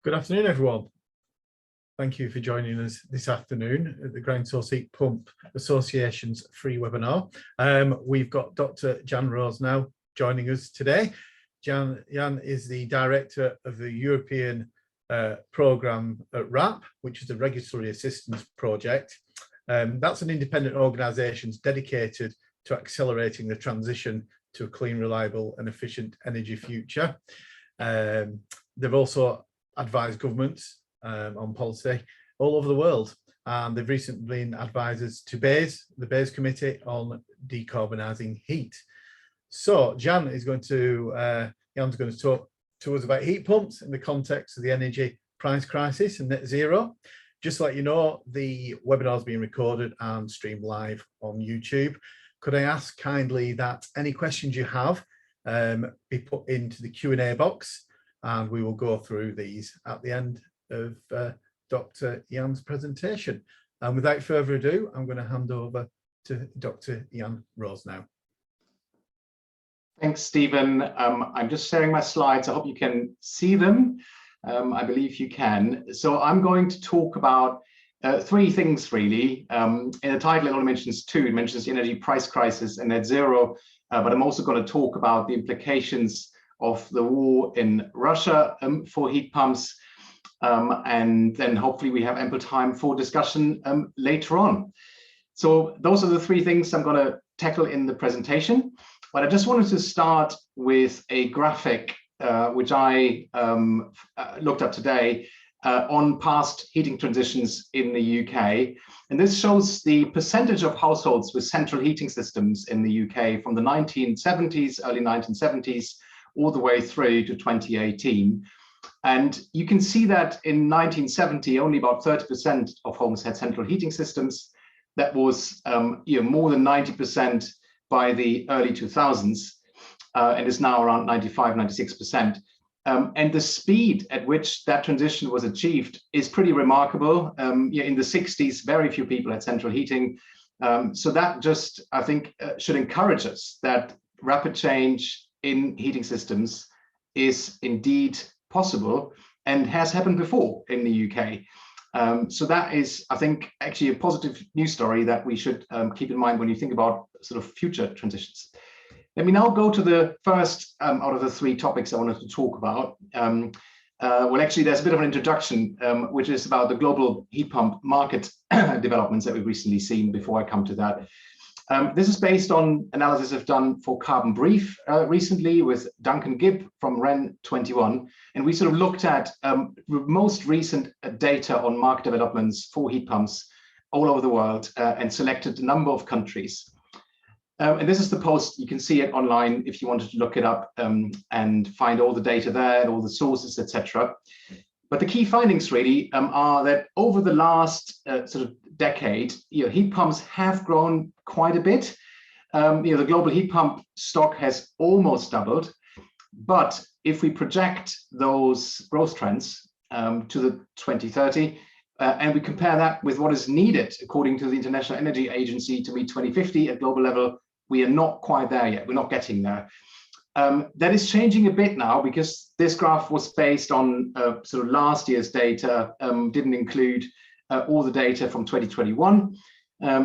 Good afternoon, everyone. Thank you for joining us this afternoon at the Ground Source Heat Pump Association's free webinar. We've got Dr. Jan Rosenow joining us today. Jan is the director of the European programme at RAP, which is the Regulatory Assistance Project. That's an independent organisation dedicated to accelerating the transition to a clean, reliable and efficient energy future. They've also advised governments on policy all over the world, and they've recently been advisors to the BEIS Committee on decarbonising heat. So Jan is going to talk to us about heat pumps in the context of the energy price crisis and net zero. Just to let you know, the webinar is being recorded and streamed live on YouTube. Could I ask kindly that any questions you have be put into the Q&A box, and we will go through these at the end of Dr. Jan's presentation. And without further ado, I'm going to hand over to Dr. Jan Rosenow. Thanks, Stephen. I'm just sharing my slides. I hope you can see them. I believe you can. So I'm going to talk about three things, really. In the title, it only mentions two. It mentions the energy price crisis and net zero, but I'm also going to talk about the implications of the war in Russia for heat pumps, and then hopefully we have ample time for discussion later on. So those are the three things I'm going to tackle in the presentation, but I just wanted to start with a graphic which I looked up today on past heating transitions in the UK, and this shows the percentage of households with central heating systems in the UK from the 1970s, early 1970s, all the way through to 2018. And you can see that in 1970, only about 30% of homes had central heating systems. That was more than 90% by the early 2000s, and is now around 95, 96%. And the speed at which that transition was achieved is pretty remarkable. In the 60s, very few people had central heating. So that just, I think, should encourage us that rapid change in heating systems is indeed possible and has happened before in the UK. So that is, I think, actually a positive news story that we should keep in mind when you think about sort of future transitions. Let me now go to the first out of the three topics I wanted to talk about. Well, actually, there's a bit of an introduction, which is about the global heat pump market developments that we've recently seen before I come to that. This is based on analysis I've done for Carbon Brief recently with Duncan Gibb from REN 21. And we sort of looked at most recent data on market developments for heat pumps all over the world and selected a number of countries. And this is the post. You can see it online if you wanted to look it up and find all the data there and all the sources, etc. But the key findings really are that over the last sort of decade, heat pumps have grown quite a bit. The global heat pump stock has almost doubled. But if we project those growth trends to the 2030, and we compare that with what is needed according to the International Energy Agency to meet 2050 at global level, we are not quite there yet. We're not getting there. That is changing a bit now because this graph was based on sort of last year's data, didn't include all the data from 2021.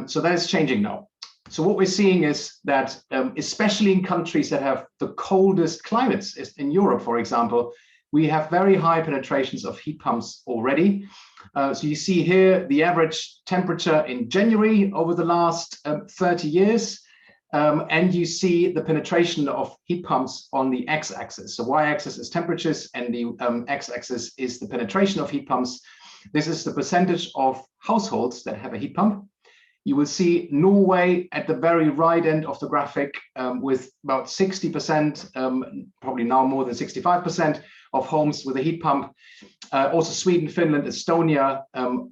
So that is changing now. So what we're seeing is that especially in countries that have the coldest climates, in Europe, for example, we have very high penetrations of heat pumps already. So you see here the average temperature in January over the last 30 years. And you see the penetration of heat pumps on the x-axis. So y-axis is temperatures and the x-axis is the penetration of heat pumps. This is the percentage of households that have a heat pump. You will see Norway at the very right end of the graphic with about 60%, probably now more than 65% of homes with a heat pump. Also Sweden, Finland, Estonia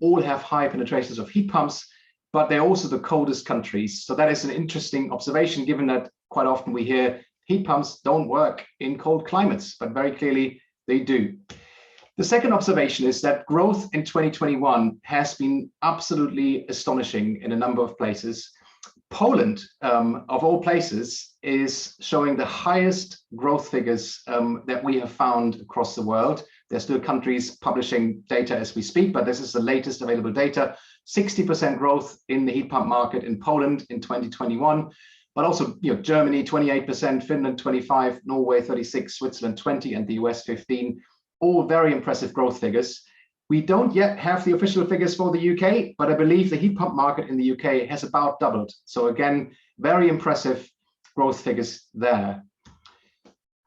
all have high penetrations of heat pumps, but they're also the coldest countries. So that is an interesting observation, given that quite often we hear heat pumps don't work in cold climates, but very clearly they do. The second observation is that growth in 2021 has been absolutely astonishing in a number of places. Poland, of all places, is showing the highest growth figures that we have found across the world. There's still countries publishing data as we speak, but this is the latest available data. 60% growth in the heat pump market in Poland in 2021, but also Germany 28%, Finland 25%, Norway 36%, Switzerland 20%, and the US 15%. All very impressive growth figures. We don't yet have the official figures for the UK, but I believe the heat pump market in the UK has about doubled. So again, very impressive growth figures there.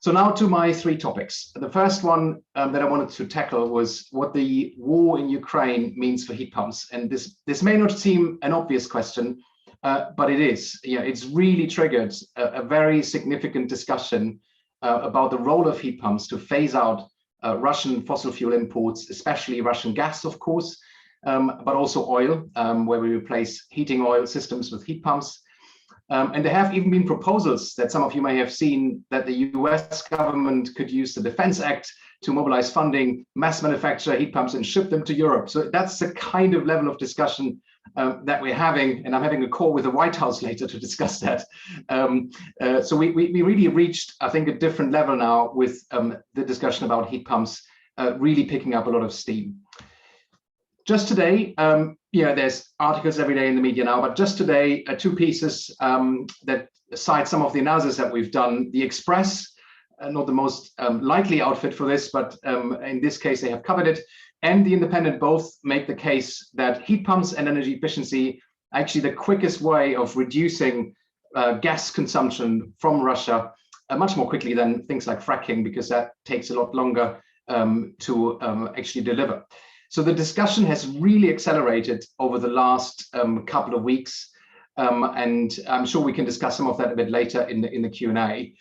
So now to my three topics. The first one that I wanted to tackle was what the war in Ukraine means for heat pumps. And this may not seem an obvious question, but it is. It's really triggered a very significant discussion about the role of heat pumps to phase out Russian fossil fuel imports, especially Russian gas, of course, but also oil, where we replace heating oil systems with heat pumps. And there have even been proposals that some of you may have seen that the US government could use the Defense Act to mobilize funding, mass manufacture heat pumps and ship them to Europe. So that's the kind of level of discussion that we're having. And I'm having a call with the White House later to discuss that. So we really reached, I think, a different level now with the discussion about heat pumps really picking up a lot of steam. Just today, there's articles every day in the media now, but just today, two pieces that cite some of the analysis that we've done. The Express, not the most likely outfit for this, but in this case, they have covered it, and The Independent both make the case that heat pumps and energy efficiency are actually the quickest way of reducing gas consumption from Russia much more quickly than things like fracking, because that takes a lot longer to actually deliver. So the discussion has really accelerated over the last couple of weeks, and I'm sure we can discuss some of that a bit later in the Q&A.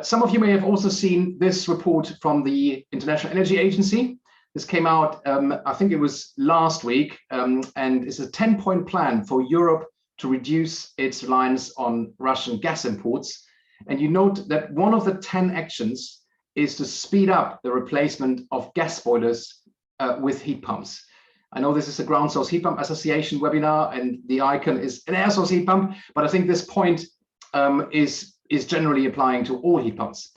Some of you may have also seen this report from the International Energy Agency. This came out, I think it was last week, and it's a 10-point plan for Europe to reduce its reliance on Russian gas imports. And you note that one of the 10 actions is to speed up the replacement of gas boilers with heat pumps. I know this is a Ground Source Heat Pump Association webinar, and the icon is an air source heat pump, but I think this point is generally applying to all heat pumps.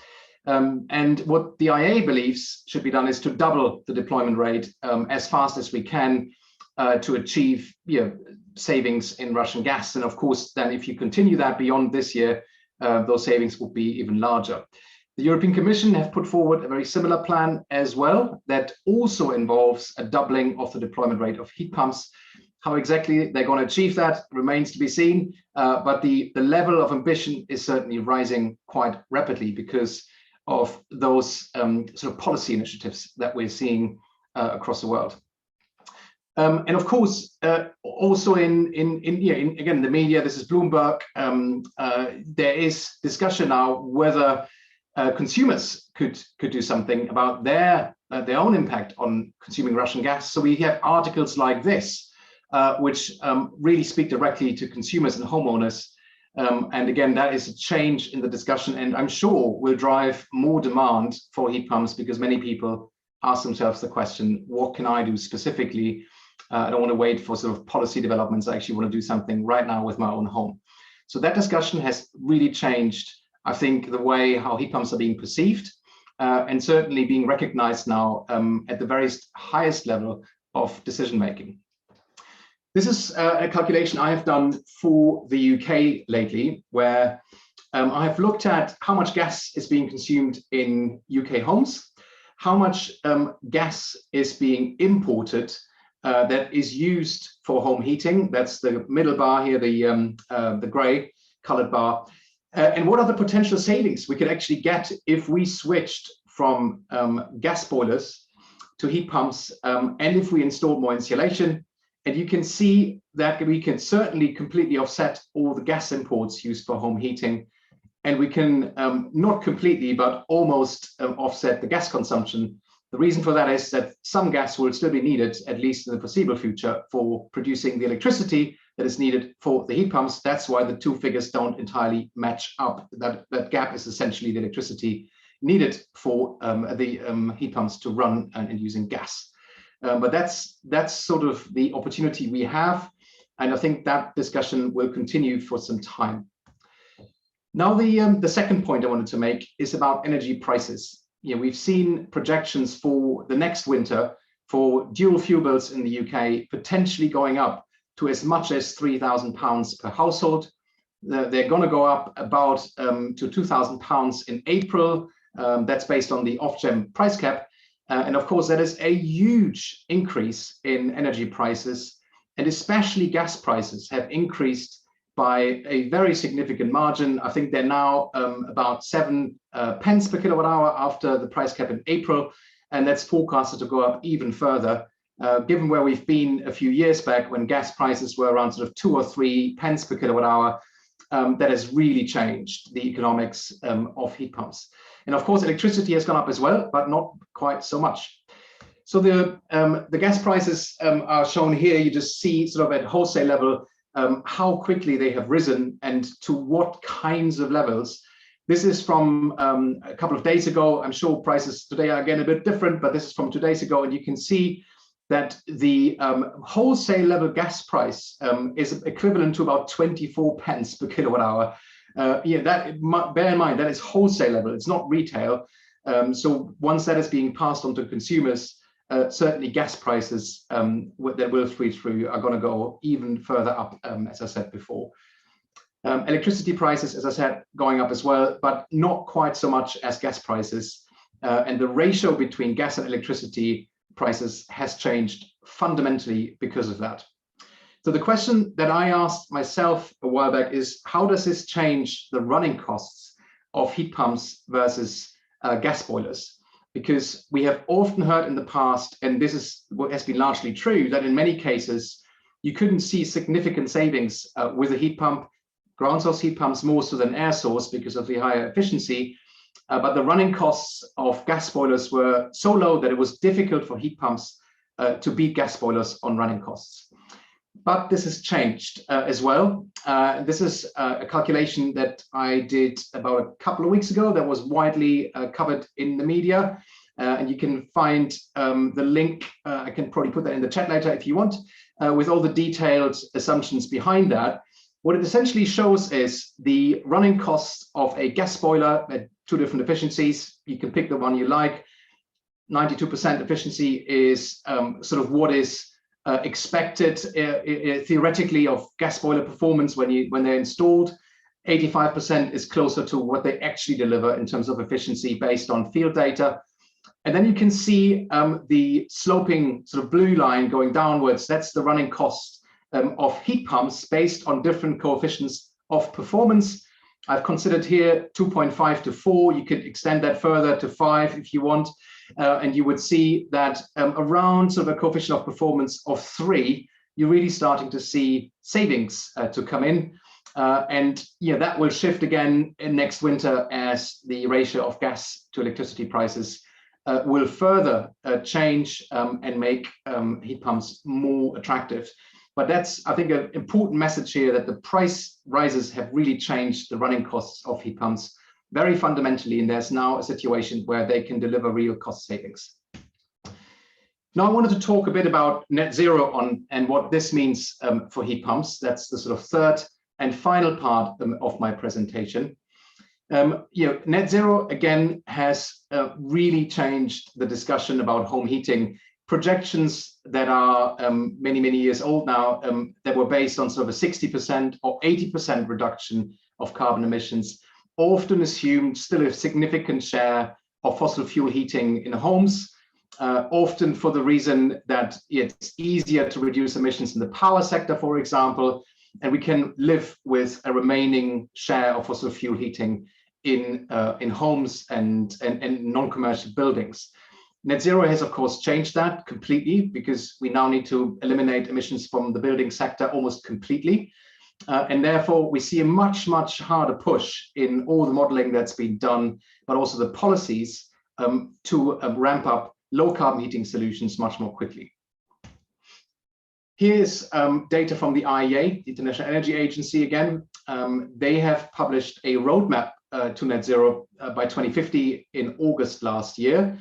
And what the IEA believes should be done is to double the deployment rate as fast as we can to achieve savings in Russian gas. And of course, then if you continue that beyond this year, those savings will be even larger. The European Commission have put forward a very similar plan as well that also involves a doubling of the deployment rate of heat pumps. How exactly they're going to achieve that remains to be seen, but the level of ambition is certainly rising quite rapidly because of those sort of policy initiatives that we're seeing across the world. And of course, also in again the media, this is Bloomberg. There is discussion now whether consumers could do something about their own impact on consuming Russian gas. So we have articles like this, which really speak directly to consumers and homeowners. And again, that is a change in the discussion, and I'm sure will drive more demand for heat pumps because many people ask themselves the question, what can I do specifically? I don't want to wait for sort of policy developments. I actually want to do something right now with my own home. So that discussion has really changed, I think, the way how heat pumps are being perceived and certainly being recognized now at the very highest level of decision making. This is a calculation I have done for the UK lately, where I have looked at how much gas is being consumed in UK homes, how much gas is being imported that is used for home heating. That's the middle bar here, the gray colored bar. And what are the potential savings we could actually get if we switched from gas boilers to heat pumps and if we installed more insulation? And you can see that we can certainly completely offset all the gas imports used for home heating. And we can not completely, but almost offset the gas consumption. The reason for that is that some gas will still be needed, at least in the foreseeable future, for producing the electricity that is needed for the heat pumps. That's why the two figures don't entirely match up. That gap is essentially the electricity needed for the heat pumps to run and using gas. But that's sort of the opportunity we have. And I think that discussion will continue for some time. Now, the second point I wanted to make is about energy prices. We've seen projections for the next winter for dual fuel bills in the UK potentially going up to as much as £3,000 per household. They're going to go up about to £2,000 in April. That's based on the Ofgem price cap. And of course, that is a huge increase in energy prices, and especially gas prices have increased by a very significant margin. I think they're now about 7 pence per kilowatt hour after the price cap in April, and that's forecasted to go up even further. Given where we've been a few years back when gas prices were around sort of 2 or 3 pence per kilowatt hour, that has really changed the economics of heat pumps. And of course, electricity has gone up as well, but not quite so much. So the gas prices are shown here. You just see sort of at wholesale level how quickly they have risen and to what kinds of levels. This is from a couple of days ago. I'm sure prices today are again a bit different, but this is from 2 days ago, and you can see that the wholesale level gas price is equivalent to about 24 pence per kilowatt hour. Bear in mind that is wholesale level, it's not retail. So once that is being passed on to consumers, certainly gas prices that will feed through are going to go even further up, as I said before. Electricity prices, as I said, going up as well, but not quite so much as gas prices. And the ratio between gas and electricity prices has changed fundamentally because of that. So the question that I asked myself a while back is, how does this change the running costs of heat pumps versus gas boilers? Because we have often heard in the past, and this is what has been largely true, that in many cases, you couldn't see significant savings with a heat pump, ground source heat pumps more so than air source because of the higher efficiency. But the running costs of gas boilers were so low that it was difficult for heat pumps to beat gas boilers on running costs. But this has changed as well. This is a calculation that I did about a couple of weeks ago that was widely covered in the media. And you can find the link. I can probably put that in the chat later if you want, with all the detailed assumptions behind that. What it essentially shows is the running costs of a gas boiler at 2 different efficiencies. You can pick the one you like. 92% efficiency is sort of what is expected theoretically of gas boiler performance when they're installed. 85% is closer to what they actually deliver in terms of efficiency based on field data. And then you can see the sloping sort of blue line going downwards. That's the running cost of heat pumps based on different coefficients of performance. I've considered here 2.5 to 4. You could extend that further to 5 if you want. And you would see that around sort of a coefficient of performance of 3, you're really starting to see savings to come in. And that will shift again in next winter as the ratio of gas to electricity prices will further change and make heat pumps more attractive. But that's, I think, an important message here, that the price rises have really changed the running costs of heat pumps very fundamentally, and there's now a situation where they can deliver real cost savings. Now, I wanted to talk a bit about net zero and what this means for heat pumps. That's the sort of third and final part of my presentation. Net zero, again, has really changed the discussion about home heating. Projections that are many, many years old now, that were based on sort of a 60% or 80% reduction of carbon emissions, often assumed still a significant share of fossil fuel heating in homes, often for the reason that it's easier to reduce emissions in the power sector, for example, and we can live with a remaining share of fossil fuel heating in homes and non-commercial buildings. Net zero has, of course, changed that completely, because we now need to eliminate emissions from the building sector almost completely. And therefore, we see a much, much harder push in all the modeling that's been done, but also the policies to ramp up low carbon heating solutions much more quickly. Here's data from the IEA, the International Energy Agency again. They have published a roadmap to net zero by 2050 in August last year.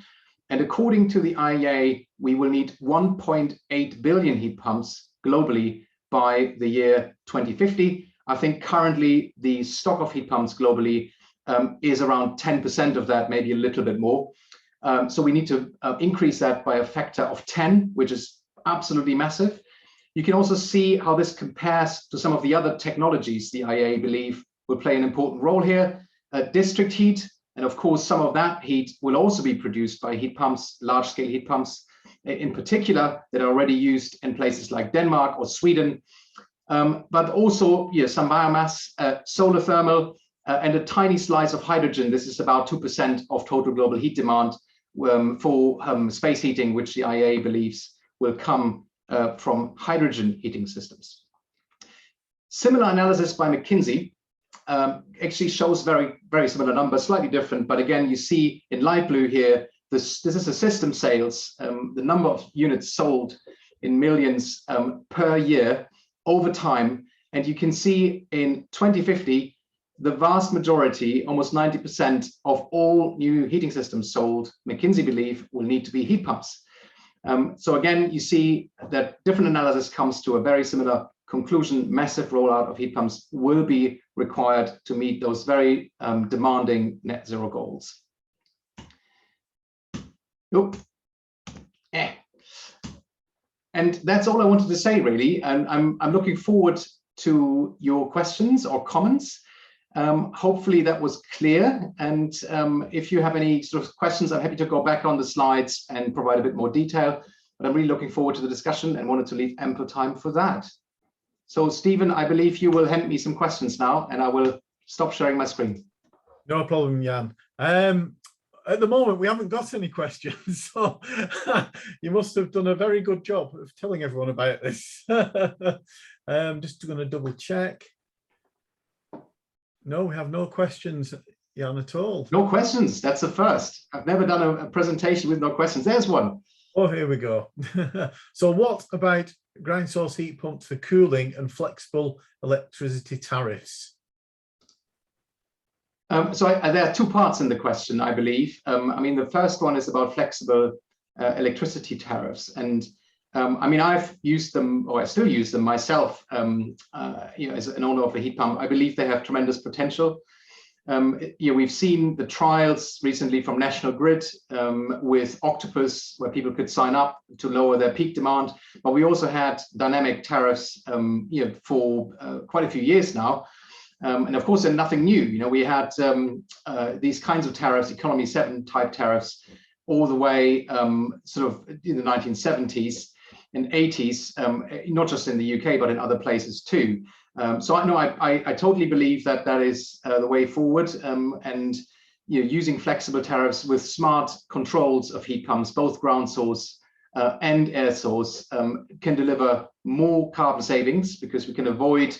And according to the IEA, we will need 1.8 billion heat pumps globally by the year 2050. I think currently the stock of heat pumps globally is around 10% of that, maybe a little bit more. So we need to increase that by a factor of 10, which is absolutely massive. You can also see how this compares to some of the other technologies the IEA believe will play an important role here. District heat, and of course some of that heat will also be produced by heat pumps, large-scale heat pumps in particular, that are already used in places like Denmark or Sweden, but also some biomass, solar thermal, and a tiny slice of hydrogen. This is about 2% of total global heat demand for space heating, which the IEA believes will come from hydrogen heating systems. Similar analysis by McKinsey actually shows very similar numbers, slightly different, but again, you see in light blue here, this is the system sales, the number of units sold in millions per year over time. And you can see in 2050, the vast majority, almost 90% of all new heating systems sold, McKinsey believe, will need to be heat pumps. So again, you see that different analysis comes to a very similar conclusion. Massive rollout of heat pumps will be required to meet those very demanding net zero goals. Nope. And that's all I wanted to say, really. And I'm looking forward to your questions or comments. Hopefully that was clear. And if you have any sort of questions, I'm happy to go back on the slides and provide a bit more detail. But I'm really looking forward to the discussion and wanted to leave ample time for that. So Stephen, I believe you will hand me some questions now, and I will stop sharing my screen. No problem, Jan. At the moment, we haven't got any questions, so you must have done a very good job of telling everyone about this. Just going to double check. No, we have no questions, Jan, at all. No questions. That's a first. I've never done a presentation with no questions. There's one. Oh, here we go. So what about ground source heat pumps for cooling and flexible electricity tariffs? So there are two parts in the question, I believe. I mean, the first one is about flexible electricity tariffs. And I mean, I've used them, or I still use them myself, as an owner of a heat pump. I believe they have tremendous potential. We've seen the trials recently from National Grid with Octopus, where people could sign up to lower their peak demand. But we also had dynamic tariffs for quite a few years now. And of course, they're nothing new. We had these kinds of tariffs, Economy 7 type tariffs, all the way sort of in the 1970s and 80s, not just in the UK, but in other places too. So I totally believe that that is the way forward. And using flexible tariffs with smart controls of heat pumps, both ground source and air source, can deliver more carbon savings, because we can avoid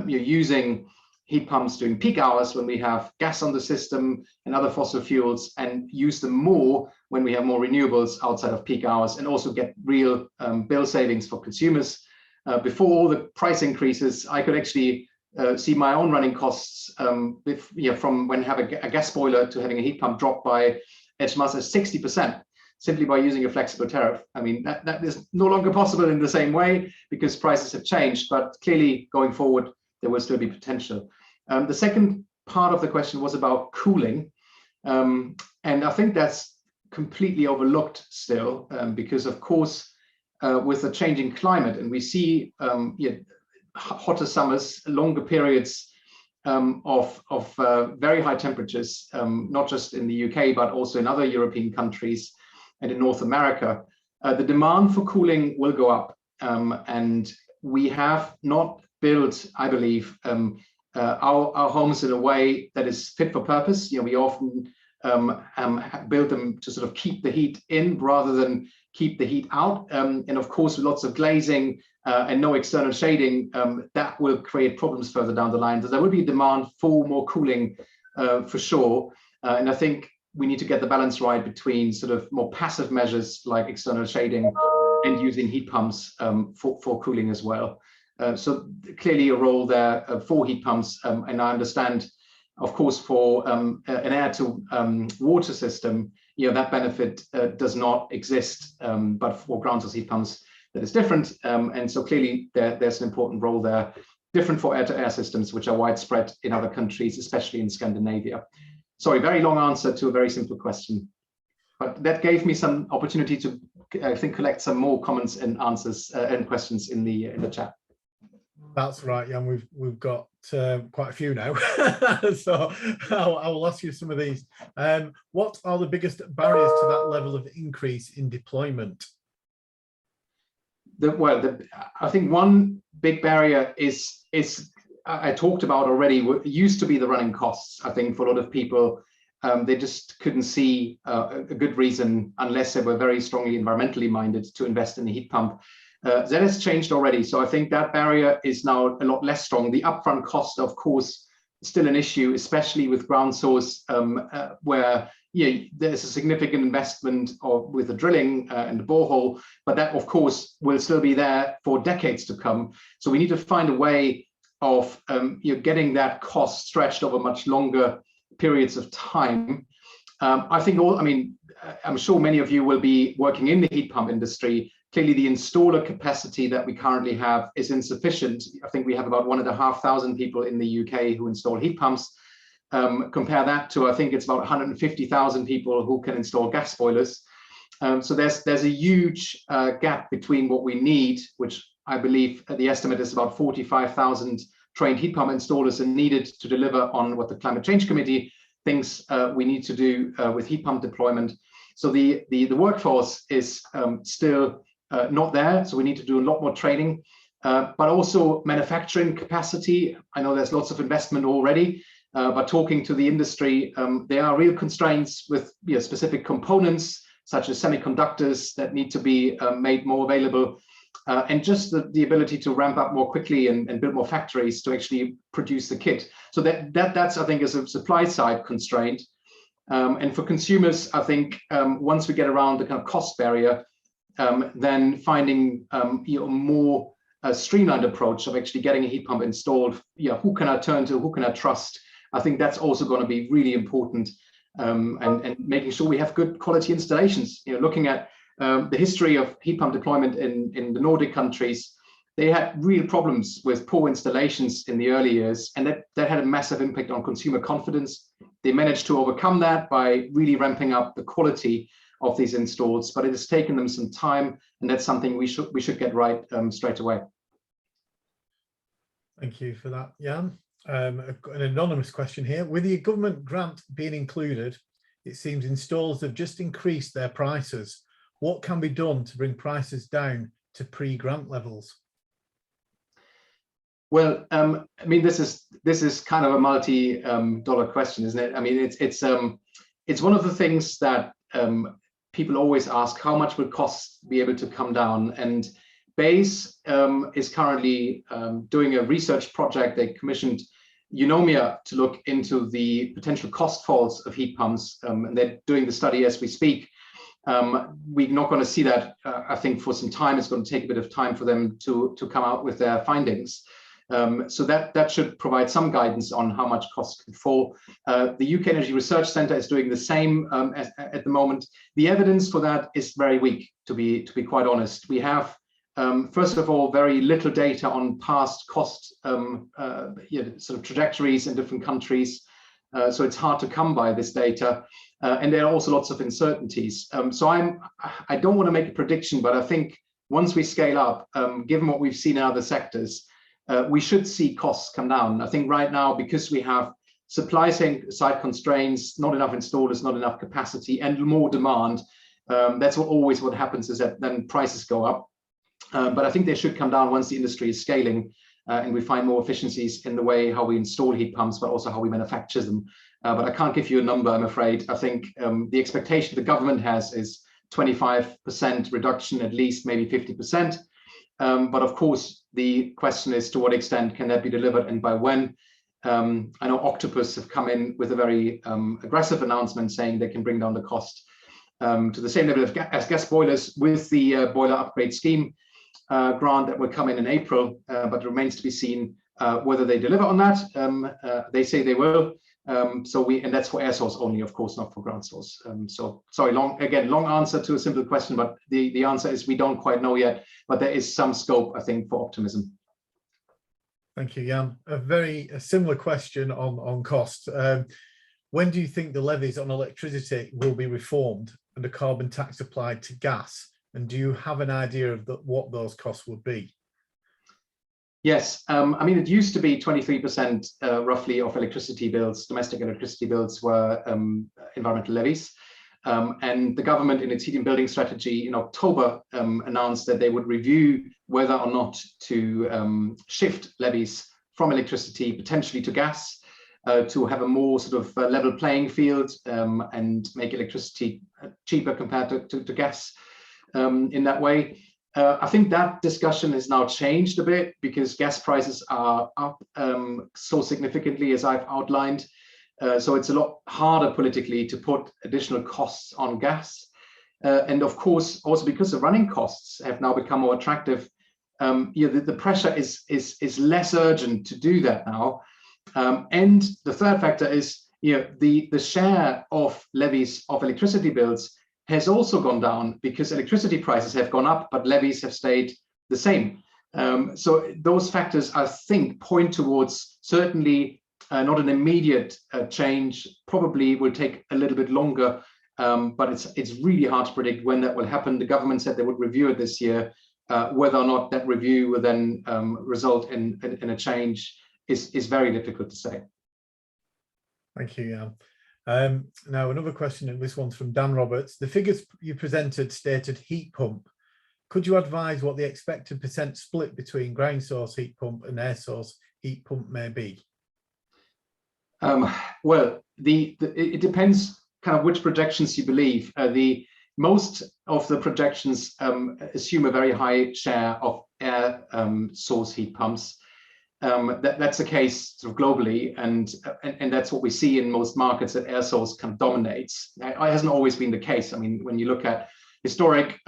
using heat pumps during peak hours when we have gas on the system and other fossil fuels, and use them more when we have more renewables outside of peak hours, and also get real bill savings for consumers. Before all the price increases, I could actually see my own running costs from when I have a gas boiler to having a heat pump drop by as much as 60%, simply by using a flexible tariff. I mean, that is no longer possible in the same way because prices have changed, but clearly going forward, there will still be potential. The second part of the question was about cooling. And I think that's completely overlooked still, because of course, with the changing climate, and we see hotter summers, longer periods of very high temperatures, not just in the UK, but also in other European countries and in North America, the demand for cooling will go up. And we have not built, I believe, our homes in a way that is fit for purpose. We often build them to sort of keep the heat in rather than keep the heat out. And of course, with lots of glazing and no external shading, that will create problems further down the line. So there will be demand for more cooling for sure. And I think we need to get the balance right between sort of more passive measures like external shading and using heat pumps for cooling as well. So clearly a role there for heat pumps. And I understand, of course, for an air to water system, that benefit does not exist, but for ground source heat pumps, that is different. And so clearly there's an important role there different for air-to-air systems, which are widespread in other countries, especially in Scandinavia. Sorry, very long answer to a very simple question, but that gave me some opportunity to, I think, collect some more comments and answers and questions in the chat. That's right, Jan. We've got quite a few now, so I will ask you some of these. What are the biggest barriers to that level of increase in deployment? I think one big barrier is I talked about already. What used to be the running costs. I think for a lot of people, they just couldn't see a good reason, unless they were very strongly environmentally minded, to invest in a heat pump. That has changed already. So I think that barrier is now a lot less strong. The upfront cost, of course, is still an issue, especially with ground source, where there's a significant investment with the drilling and the borehole, but that, of course, will still be there for decades to come. So we need to find a way of getting that cost stretched over much longer periods of time. I'm sure many of you will be working in the heat pump industry. Clearly, the installer capacity that we currently have is insufficient. I think we have about 1,500 people in the UK who install heat pumps. Compare that to, I think it's about 150,000 people who can install gas boilers. So there's a huge gap between what we need, which I believe the estimate is about 45,000 trained heat pump installers are needed to deliver on what the Climate Change Committee thinks we need to do with heat pump deployment. So the workforce is still not there, so we need to do a lot more training, but also manufacturing capacity. I know there's lots of investment already, but talking to the industry, there are real constraints with specific components, such as semiconductors, that need to be made more available, and just the ability to ramp up more quickly and build more factories to actually produce the kit. So that's I think is a supply side constraint. And for consumers, I think once we get around the kind of cost barrier, then finding a more streamlined approach of actually getting a heat pump installed, who can I turn to, who can I trust? I think that's also going to be really important, and making sure we have good quality installations. Looking at the history of heat pump deployment in the Nordic countries, they had real problems with poor installations in the early years, and that had a massive impact on consumer confidence. They managed to overcome that by really ramping up the quality of these installs, but it has taken them some time, and that's something we should get right straight away. Thank you for that, Jan. An anonymous question here. With the government grant being included, it seems installers have just increased their prices. What can be done to bring prices down to pre-grant levels? Well, I mean, this is kind of a multi-dollar question, isn't it? I mean, it's one of the things that people always ask: how much will costs be able to come down? And BASE is currently doing a research project. They commissioned Eunomia to look into the potential cost falls of heat pumps, and they're doing the study as we speak. We're not going to see that, I think, for some time. It's going to take a bit of time for them to come out with their findings. So that should provide some guidance on how much costs could fall. The UK Energy Research Centre is doing the same at the moment. The evidence for that is very weak, to be quite honest. We have, first of all, very little data on past cost sort of trajectories in different countries. So it's hard to come by this data. And there are also lots of uncertainties. So I don't want to make a prediction, but I think once we scale up, given what we've seen in other sectors, we should see costs come down. I think right now, because we have supply side constraints, not enough installers, not enough capacity, and more demand, that's what happens, is that then prices go up. But I think they should come down once the industry is scaling, and we find more efficiencies in the way how we install heat pumps, but also how we manufacture them. But I can't give you a number, I'm afraid. I think the expectation the government has is 25% reduction, at least, maybe 50%. But of course, the question is, to what extent can that be delivered and by when? I know Octopus have come in with a very aggressive announcement saying they can bring down the cost to the same level as gas boilers with the boiler upgrade scheme grant that will come in April, but it remains to be seen whether they deliver on that. They say they will. And that's for air source only, of course, not for ground source. So sorry, long answer to a simple question, but the answer is we don't quite know yet, but there is some scope, I think, for optimism. Thank you, Jan. A similar question on cost. When do you think the levies on electricity will be reformed and a carbon tax applied to gas? And do you have an idea of what those costs would be? Yes, I mean, it used to be 23% roughly of electricity bills, domestic electricity bills were environmental levies. And the government in its heating building strategy in October announced that they would review whether or not to shift levies from electricity potentially to gas to have a more sort of level playing field and make electricity cheaper compared to gas in that way. I think that discussion has now changed a bit because gas prices are up so significantly as I've outlined. So it's a lot harder politically to put additional costs on gas. And of course, also because the running costs have now become more attractive, the pressure is less urgent to do that now. And the third factor is the share of levies of electricity bills has also gone down because electricity prices have gone up, but levies have stayed the same. So those factors, I think, point towards certainly not an immediate change, probably will take a little bit longer, but it's really hard to predict when that will happen. The government said they would review it this year. Whether or not that review will then result in a change is very difficult to say. Thank you, Jan. Now another question, and this one's from Dan Roberts. The figures you presented stated heat pump. Could you advise what the expected % split between ground source heat pump and air source heat pump may be? Well, it depends kind of which projections you believe. Most of the projections assume a very high share of air source heat pumps. That's the case sort of globally, and that's what we see in most markets, that air source kind of dominates. It hasn't always been the case. I mean, when you look at historic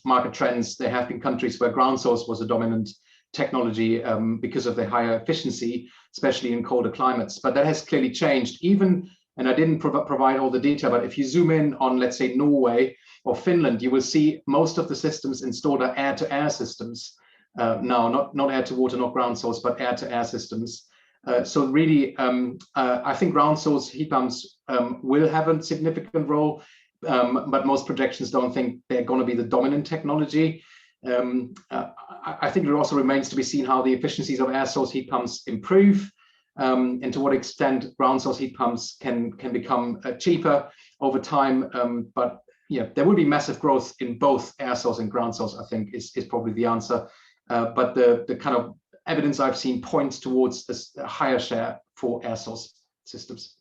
market trends, there have been countries where ground source was a dominant technology because of the higher efficiency, especially in colder climates. But that has clearly changed. Even, and I didn't provide all the detail, but if you zoom in on, let's say, Norway or Finland, you will see most of the systems installed are air-to-air systems. Now, not air to water, not ground source, but air to air systems. So really, I think ground source heat pumps will have a significant role, but most projections don't think they're going to be the dominant technology. I think it also remains to be seen how the efficiencies of air source heat pumps improve, and to what extent ground source heat pumps can become cheaper over time. But yeah, there will be massive growth in both air source and ground source, I think, is probably the answer. But the kind of evidence I've seen points towards a higher share for air source systems.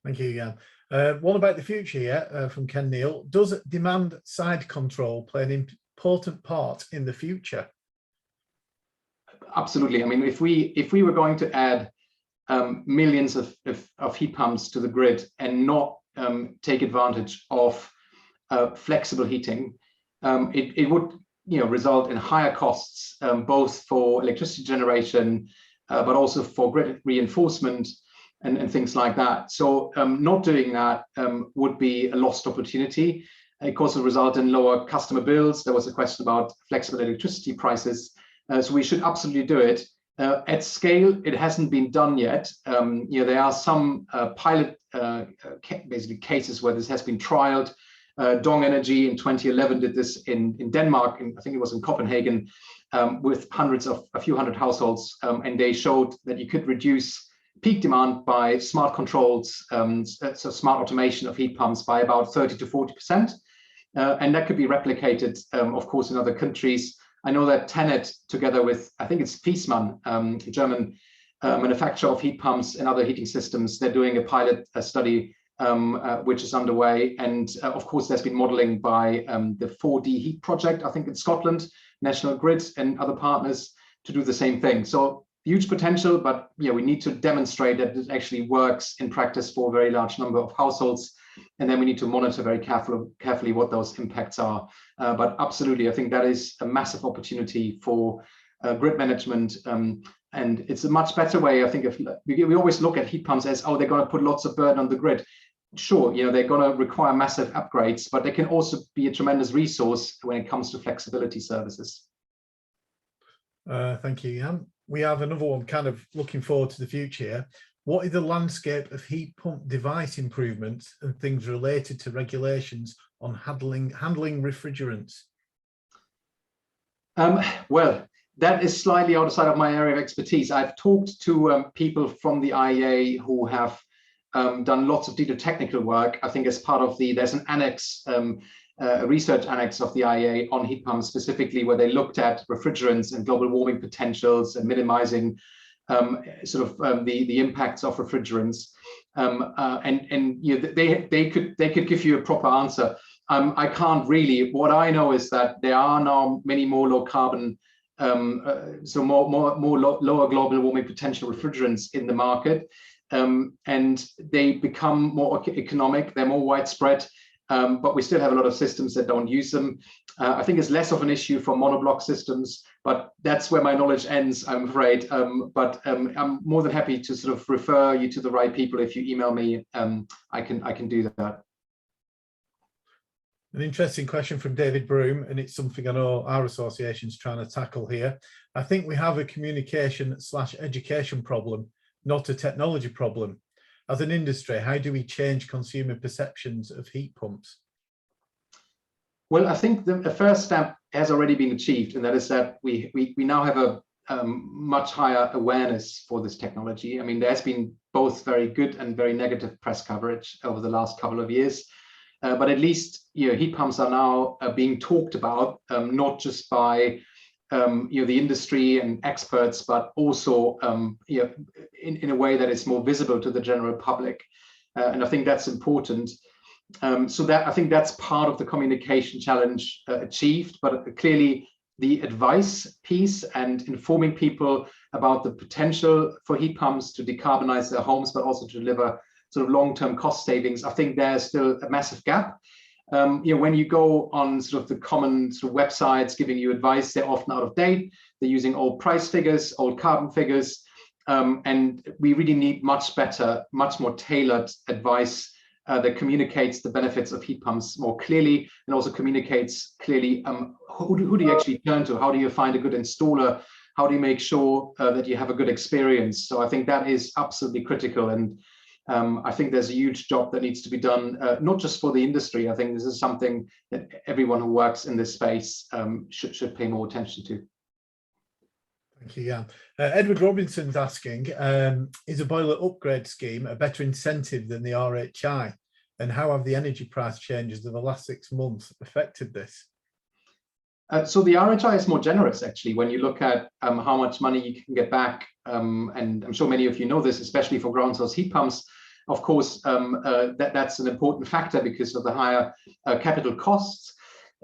Thank you, Jan. What about the future here from Ken Neal? Does demand side control play an important part in the future? Absolutely. I mean, if we were going to add millions of heat pumps to the grid and not take advantage of flexible heating, it would result in higher costs, both for electricity generation, but also for grid reinforcement and things like that. So not doing that would be a lost opportunity. Of course, it would result in lower customer bills. There was a question about flexible electricity prices. So we should absolutely do it. At scale, it hasn't been done yet. There are some pilot basically cases where this has been trialed. Dong Energy in 2011 did this in Denmark, and I think it was in Copenhagen, with a few hundred households, and they showed that you could reduce peak demand by smart controls, so smart automation of heat pumps by about 30 to 40%, and that could be replicated, of course, in other countries. I know that TenneT, together with, I think it's Fiesmann, a German manufacturer of heat pumps and other heating systems, they're doing a pilot study which is underway. And of course, there's been modeling by the 4D Heat Project, I think in Scotland, National Grid and other partners to do the same thing. So huge potential, but we need to demonstrate that it actually works in practice for a very large number of households. And then we need to monitor very carefully what those impacts are. But absolutely, I think that is a massive opportunity for grid management. And it's a much better way, I think, if we always look at heat pumps as, oh, they're going to put lots of burden on the grid. Sure, they're going to require massive upgrades, but they can also be a tremendous resource when it comes to flexibility services. Thank you, Jan. we have another one kind of looking forward to the future here. What is the landscape of heat pump device improvements and things related to regulations on handling refrigerants? Well, that is slightly outside of my area of expertise. I've talked to people from the IEA who have done lots of detailed technical work. I think as part of there's an annex, a research annex of the IEA on heat pumps specifically, where they looked at refrigerants and global warming potentials and minimizing the impacts of refrigerants. And you know, they could give you a proper answer. I can't really. What I know is that there are now many more low carbon, lower global warming potential refrigerants in the market, and they become more economic. They're more widespread, but we still have a lot of systems that don't use them. I think it's less of an issue for monoblock systems, but that's where my knowledge ends, I'm afraid. But I'm more than happy to sort of refer you to the right people. If you email me, I can do that. An interesting question from David Broom, and it's something I know our association's trying to tackle here. I think we have a communication/education problem, not a technology problem. As an industry, how do we change consumer perceptions of heat pumps? Well, I think the first step has already been achieved, and that is that we now have a much higher awareness for this technology. I mean, there's been both very good and very negative press coverage over the last couple of years. But at least, you know, heat pumps are now being talked about, not just by the industry and experts, but also in a way that is more visible to the general public. And I think that's important. So that I think that's part of the communication challenge achieved. But clearly, the advice piece and informing people about the potential for heat pumps to decarbonize their homes, but also to deliver sort of long-term cost savings, I think there's still a massive gap. When you go on sort of the common sort of websites giving you advice, they're often out of date. They're using old price figures, old carbon figures, and we really need much better, much more tailored advice that communicates the benefits of heat pumps more clearly, and also communicates clearly who do you actually turn to? How do you find a good installer? How do you make sure that you have a good experience? So I think that is absolutely critical. And I think there's a huge job that needs to be done, not just for the industry. I think this is something that everyone who works in this space should pay more attention to. Thank you, Jan. Edward Robinson's asking, is a boiler upgrade scheme a better incentive than the RHI? And how have the energy price changes of the last 6 months affected this? So the RHI is more generous, actually, when you look at how much money you can get back. And I'm sure many of you know this, especially for ground source heat pumps. Of course, that's an important factor because of the higher capital costs.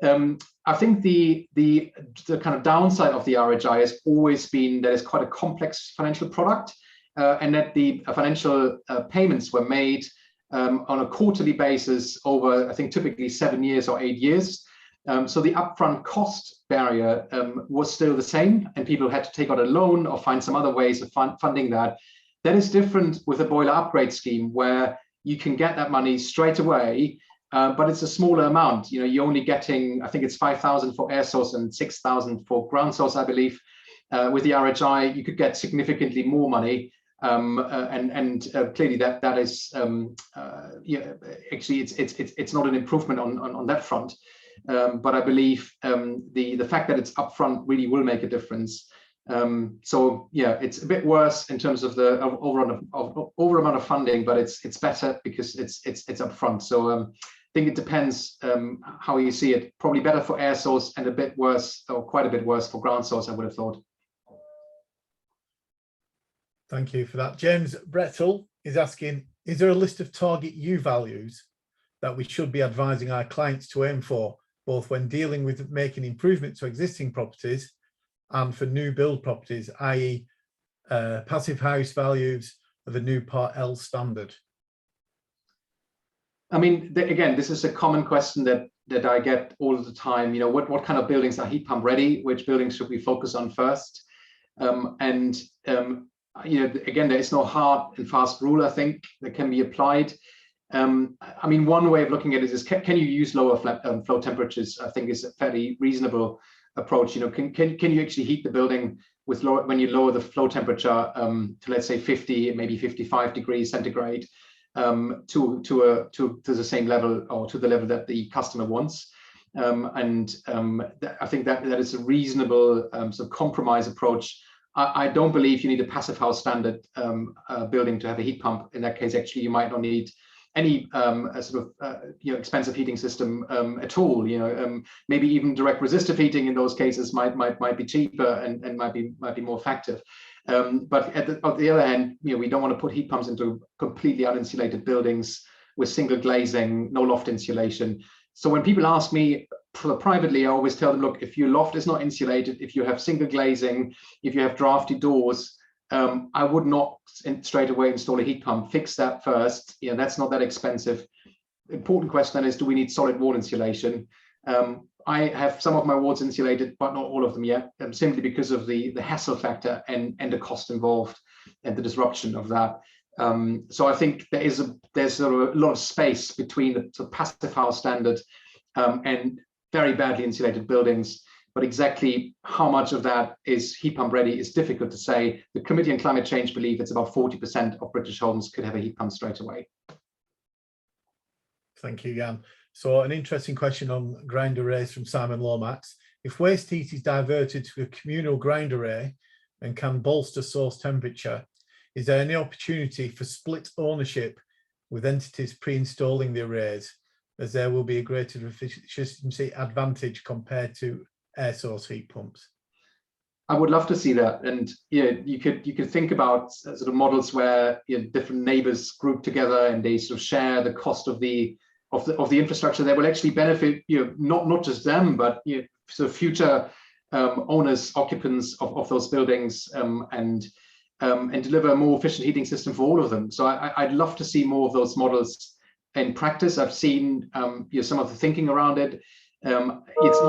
I think the kind of downside of the RHI has always been that it's quite a complex financial product, and that the financial payments were made on a quarterly basis over, I think, typically 7 years or 8 years. So the upfront cost barrier was still the same, and people had to take out a loan or find some other ways of funding that. That is different with a boiler upgrade scheme, where you can get that money straight away, but it's a smaller amount. You know, you're only getting, I think it's 5,000 for air source and 6,000 for ground source, I believe. With the RHI, you could get significantly more money, and clearly that is actually it's not an improvement on that front. But I believe the fact that it's upfront really will make a difference. So yeah, it's a bit worse in terms of the over amount of funding, but it's better because it's upfront. So I think it depends how you see it. Probably better for air source and a bit worse, or quite a bit worse, for ground source, I would have thought. Thank you for that. James Brettel is asking, is there a list of target Uvalues that we should be advising our clients to aim for, both when dealing with making improvements to existing properties and for new build properties, i.e. passive house values of a new Part L standard? I mein, again, this is a common question that I get all of the time. You know, what kind of buildings are heat pump ready? Which buildings should we focus on first? You know, again, there is no hard and fast rule, I think, that can be applied. I mean, one way of looking at it is, can you use lower flow temperatures? I think is a fairly reasonable approach. You know, can you actually heat the building when you lower the flow temperature to, let's say, 50, maybe 55 degrees centigrade, to the same level, or to the level that the customer wants. I think that is a reasonable sort of compromise approach. I don't believe you need a passive house standard building to have a heat pump. In that case, actually, you might not need any expensive heating system at all. Maybe even direct resistive heating in those cases might be cheaper and might be more effective. But on the other hand, we don't want to put heat pumps into completely uninsulated buildings with single glazing, no loft insulation. So when people ask me privately, I always tell them, look, if your loft is not insulated, if you have single glazing, if you have drafty doors, I would not straight away install a heat pump. Fix that first. That's not that expensive. Important question then is, do we need solid wall insulation? I have some of my walls insulated, but not all of them yet, simply because of the hassle factor and the cost involved and the disruption of that. So I think there's sort of a lot of space between the sort of passive house standard and very badly insulated buildings. But exactly how much of that is heat pump ready is difficult to say. The Committee on Climate Change believe it's about 40% of British homes could have a heat pump straight away. Thank you, Jan. So an interesting question on ground arrays from Simon Lomax. If waste heat is diverted to a communal ground array and can bolster source temperature, is there any opportunity for split ownership with entities pre-installing the arrays, as there will be a greater efficiency advantage compared to air source heat pumps? I would love to see that, and you could think about sort of models where different neighbors group together and they sort of share the cost of the infrastructure. That will actually benefit not just them, but sort of future owners, occupants of those buildings, and deliver a more efficient heating system for all of them. So I'd love to see more of those models in practice. I've seen some of the thinking around it. It's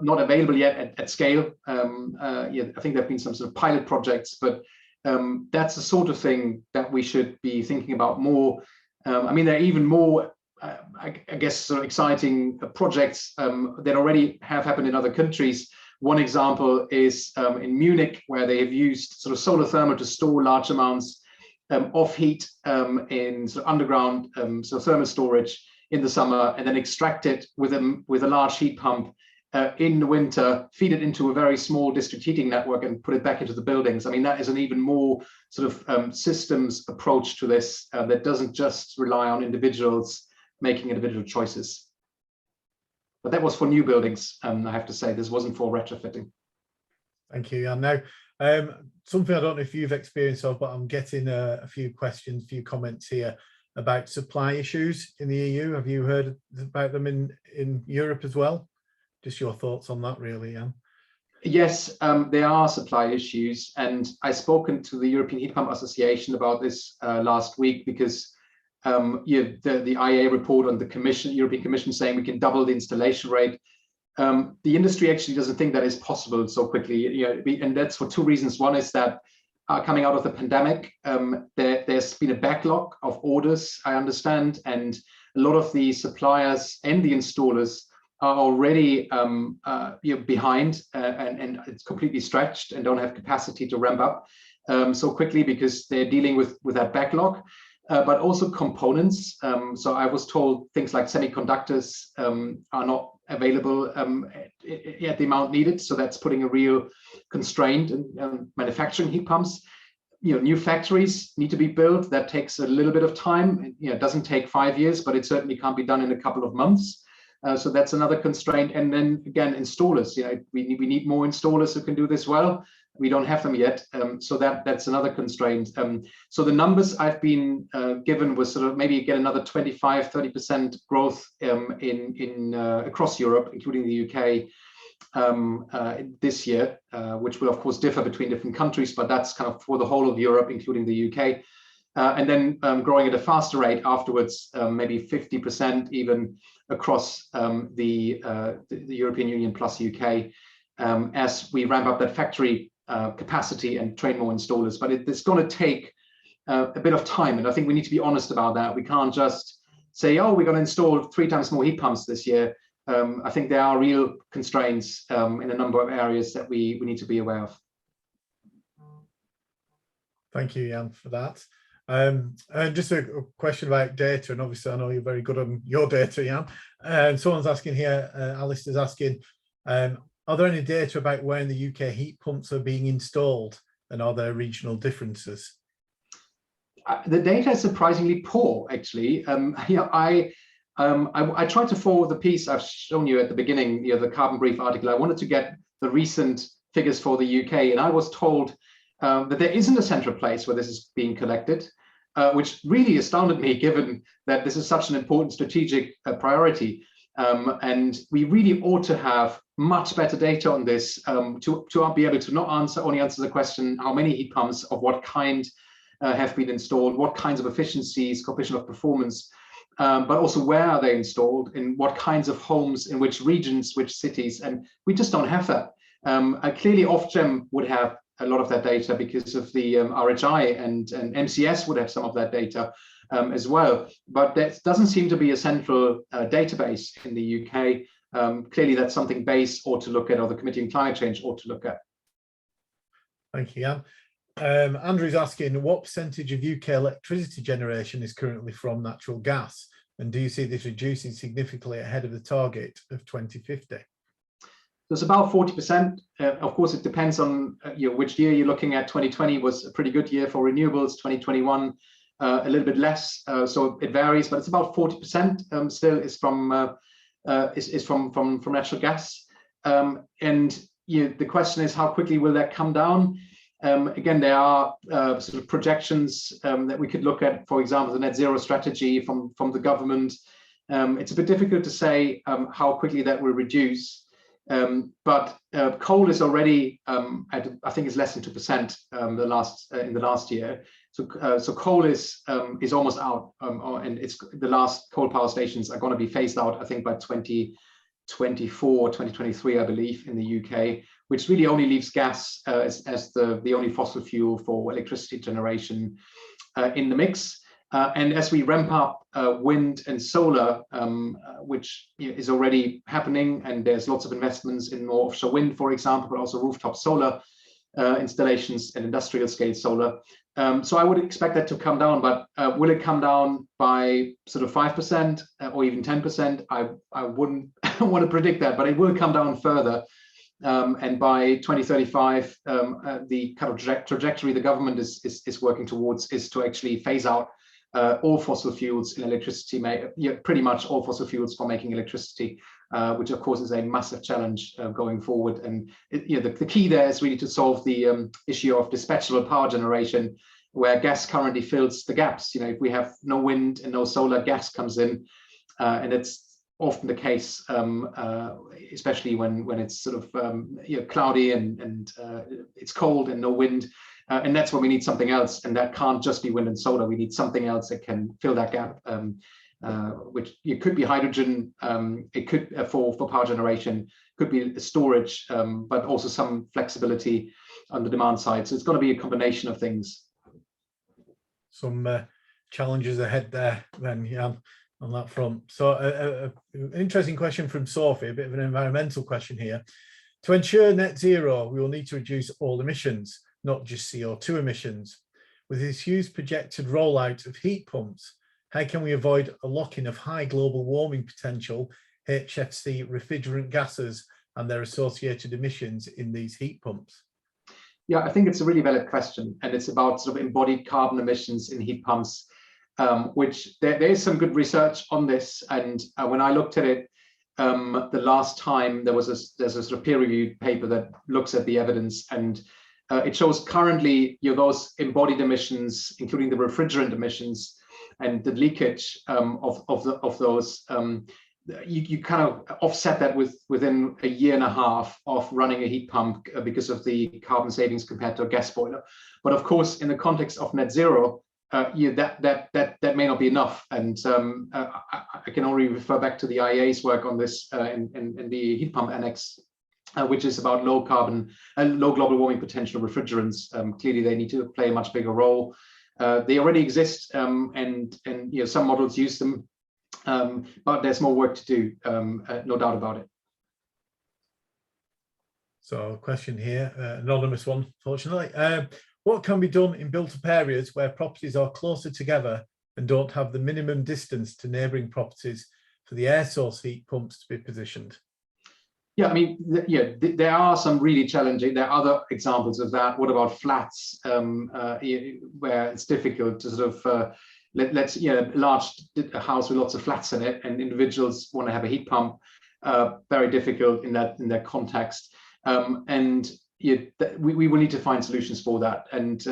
not available yet at scale. I think there have been some sort of pilot projects, but that's the sort of thing that we should be thinking about more. I mean, there are even more, I guess, sort of exciting projects that already have happened in other countries. One example is in Munich, where they have used sort of solar thermal to store large amounts of heat in sort of underground thermal storage in the summer, and then extract it with a large heat pump in the winter, feed it into a very small district heating network, and put it back into the buildings. I mean, that is an even more sort of systems approach to this that doesn't just rely on individuals making individual choices. But that was for new buildings, I have to say. This wasn't for retrofitting. Thank you, Jan. Now, something I don't know if you've experienced of, but I'm getting a few questions, a few comments here about supply issues in the EU. Have you heard about them in Europe as well? Just your thoughts on that, really, Jan. Yes, there are supply issues, and I've spoken to the European Heat Pump Association about this last week, because the IEA report on the European Commission saying we can double the installation rate. The industry actually doesn't think that is possible so quickly, and that's for two reasons. One is that coming out of the pandemic, there's been a backlog of orders, I understand, and a lot of the suppliers and the installers are already behind, and it's completely stretched and don't have capacity to ramp up so quickly, because they're dealing with that backlog. But also components. So I was told things like semiconductors are not available at the amount needed. So that's putting a real constraint in manufacturing heat pumps. New factories need to be built. That takes a little bit of time. It doesn't take 5 years, but it certainly can't be done in a couple of months. So that's another constraint. And then again, installers. We need more installers who can do this well. We don't have them yet, so that's another constraint. So the numbers I've been given was sort of maybe get another 25-30% growth in across Europe, including the UK, this year, which will of course differ between different countries, but that's kind of for the whole of Europe, including the UK, and then growing at a faster rate afterwards, maybe 50% even across the European Union plus UK, as we ramp up that factory capacity and train more installers. But it's going to take a bit of time, and I think we need to be honest about that. We can't just say, oh, we're going to install 3 times more heat pumps this year. I think there are real constraints in a number of areas that we need to be aware of. Thank you, Jan, for that. And just a question about data, and obviously I know you're very good on your data, Jan. And someone's asking here, Alistair's asking, are there any data about where in the UK heat pumps are being installed, and are there regional differences? The data is surprisingly poor, actually. I tried to forward the piece I've shown you at the beginning, the Carbon Brief article. I wanted to get the recent figures for the UK, and I was told that there isn't a central place where this is being collected, which really astounded me, given that this is such an important strategic priority. And we really ought to have much better data on this to be able to not only answer the question, how many heat pumps of what kind have been installed, what kinds of efficiencies, coefficient of performance, but also where are they installed, in what kinds of homes, in which regions, which cities, and we just don't have that. Clearly Ofgem would have a lot of that data because of the RHI, and MCS would have some of that data as well, but there doesn't seem to be a central database in the UK. Clearly that's something BASE ought to look at, or the Committee on Climate Change ought to look at. Thank you, Jan. Andrew's asking, what percentage of UK electricity generation is currently from natural gas? And do you see this reducing significantly ahead of the target of 2050? So it's about 40%. Of course, it depends on which year you're looking at. 2020 was a pretty good year for renewables. 2021, a little bit less. So it varies, but it's about 40% still is from natural gas. And the question is, how quickly will that come down? Again, there are sort of projections that we could look at, for example, the net zero strategy from the government. It's a bit difficult to say how quickly that will reduce. But coal is already at, I think it's less than 2% in the last year. So coal is almost out, and the last coal power stations are going to be phased out, I think, by 2024, 2023, I believe, in the UK, which really only leaves gas as the only fossil fuel for electricity generation in the mix. And as we ramp up wind and solar, which is already happening, and there's lots of investments in more offshore wind, for example, but also rooftop solar installations and industrial scale solar. So I would expect that to come down, but will it come down by sort of 5% or even 10%? I wouldn't want to predict that, but it will come down further. And by 2035, the kind of trajectory the government is working towards is to actually phase out all fossil fuels in electricity, pretty much all fossil fuels for making electricity, which of course is a massive challenge going forward. And the key there is really to solve the issue of dispatchable power generation, where gas currently fills the gaps. If we have no wind and no solar, gas comes in, and it's often the case, especially when it's sort of cloudy and it's cold and no wind. And that's when we need something else, and that can't just be wind and solar. We need something else that can fill that gap, which it could be hydrogen, it could for power generation, could be storage, but also some flexibility on the demand side. So it's going to be a combination of things. Some challenges ahead there then, yeah, on that front. So an interesting question from Sophie, a bit of an environmental question here. To ensure net zero, we will need to reduce all emissions, not just CO2 emissions. With this huge projected rollout of heat pumps, how can we avoid a lock-in of high global warming potential, HFC refrigerant gases, and their associated emissions in these heat pumps? Yeah, I think it's a really valid question, and it's about sort of embodied carbon emissions in heat pumps, which there is some good research on this. And when I looked at it the last time, there's a sort of peer-reviewed paper that looks at the evidence, and it shows currently those embodied emissions, including the refrigerant emissions and the leakage of those, you kind of offset that within a year and a half of running a heat pump because of the carbon savings compared to a gas boiler. But of course, in the context of net zero, that may not be enough. And I can only refer back to the IEA's work on this in the heat pump annex, which is about low carbon and low global warming potential refrigerants. Clearly, they need to play a much bigger role. They already exist, and some models use them, but there's more work to do, no doubt about it. So, a question here, anonymous one, fortunately. What can be done in built-up areas where properties are closer together and don't have the minimum distance to neighbouring properties for the air source heat pumps to be positioned? Yeah, I mean, there are some really challenging. There are other examples of that. What about flats, where it's difficult to sort of let's large house with lots of flats in it, and individuals want to have a heat pump. Very difficult in that context, and we will need to find solutions for that. And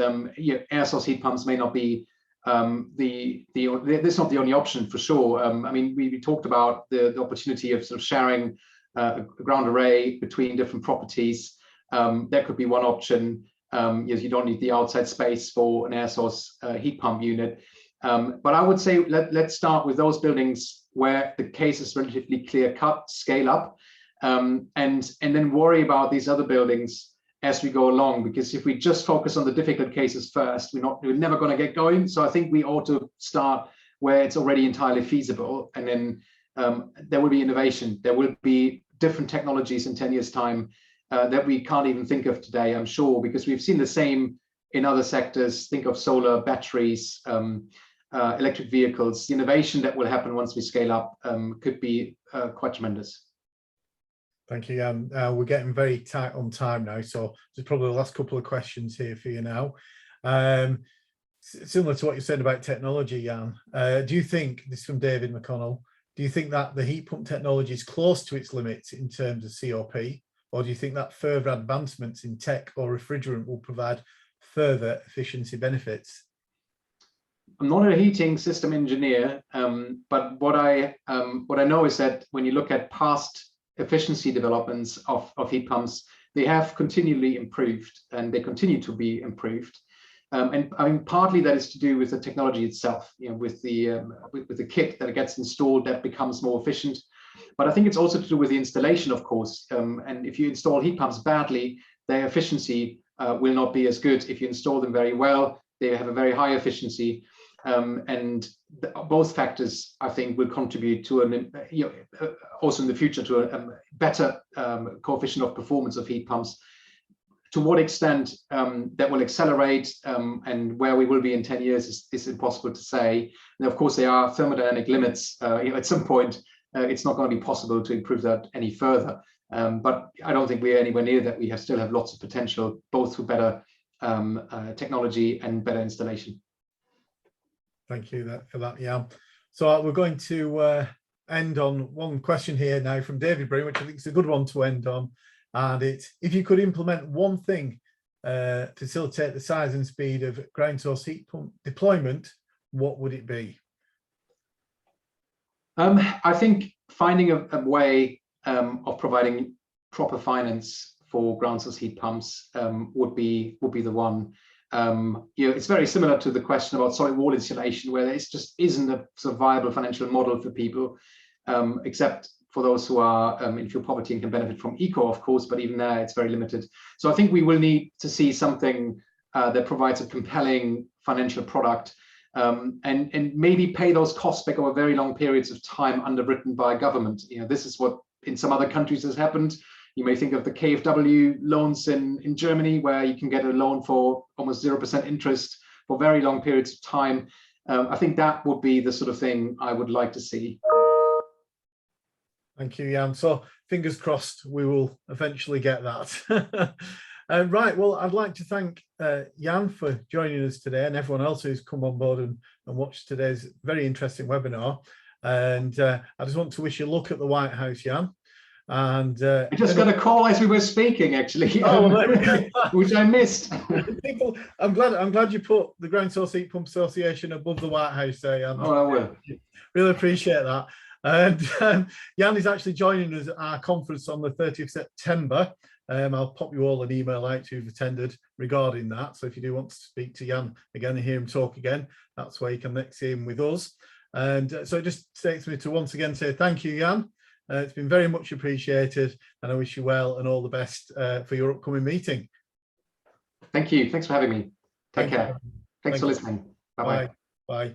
air source heat pumps may not be that's not the only option for sure. I mean, we talked about the opportunity of sort of sharing a ground array between different properties. That could be one option. Yes, you don't need the outside space for an air source heat pump unit. But I would say let's start with those buildings where the case is relatively clear cut, scale up, and then worry about these other buildings as we go along. Because if we just focus on the difficult cases first, we're never going to get going. So I think we ought to start where it's already entirely feasible, and then there will be innovation. There will be different technologies in 10 years' time that we can't even think of today, I'm sure, because we've seen the same in other sectors. Think of solar, batteries, electric vehicles. The innovation that will happen once we scale up could be quite tremendous. Thank you, Jan. We're getting very tight on time now, so there's probably the last couple of questions here for you now. Similar to what you said about technology, Jan, do you think, this is from David McConnell, do you think that the heat pump technology is close to its limits in terms of COP, or do you think that further advancements in tech or refrigerant will provide further efficiency benefits? I'm not a heating system engineer, but what I know is that when you look at past efficiency developments of heat pumps, they have continually improved, and they continue to be improved. And I mean, partly that is to do with the technology itself, with the kit that gets installed that becomes more efficient. But I think it's also to do with the installation, of course. And if you install heat pumps badly, their efficiency will not be as good. If you install them very well, they have a very high efficiency. And both factors, I think, will contribute to also in the future to a better coefficient of performance of heat pumps. To what extent that will accelerate and where we will be in 10 years is impossible to say. And of course, there are thermodynamic limits. At some point, it's not going to be possible to improve that any further. But I don't think we're anywhere near that. We still have lots of potential, both for better technology and better installation. Thank you for that, Jan. So we're going to end on one question here now from David Breen, which I think is a good one to end on. And it's, if you could implement one thing to facilitate the size and speed of ground source heat pump deployment, what would it be? I think finding a way of providing proper finance for ground source heat pumps would be the one. It's very similar to the question about solid wall insulation, where there just isn't a sort of viable financial model for people, except for those who are in fuel poverty and can benefit from eco, of course, but even there it's very limited. So I think we will need to see something that provides a compelling financial product, and maybe pay those costs back over very long periods of time underwritten by government. This is what in some other countries has happened. You may think of the KfW loans in Germany, where you can get a loan for almost 0% interest for very long periods of time. I think that would be the sort of thing I would like to see. Thank you, Jan. So fingers crossed we will eventually get that. Right, well, I'd like to thank Jan for joining us today, and everyone else who's come on board and watched today's very interesting webinar. And I just want to wish you luck at the White House, Jan. And I just got a call as we were speaking, actually, which I missed. I'm glad you put the Ground Source Heat Pump Association above the White House there, Jan. Oh, I will. Really appreciate that. And Jan is actually joining us at our conference on the 30th of September. I'll pop you all an email out who've attended regarding that. So if you do want to speak to Jan again and hear him talk again, that's where you can next see him with us. And so it just takes me to once again say thank you, Jan. It's been very much appreciated, and I wish you well and all the best for your upcoming meeting. Thank you. Thanks for having me. Take care. Thanks for listening. Bye-bye. Bye.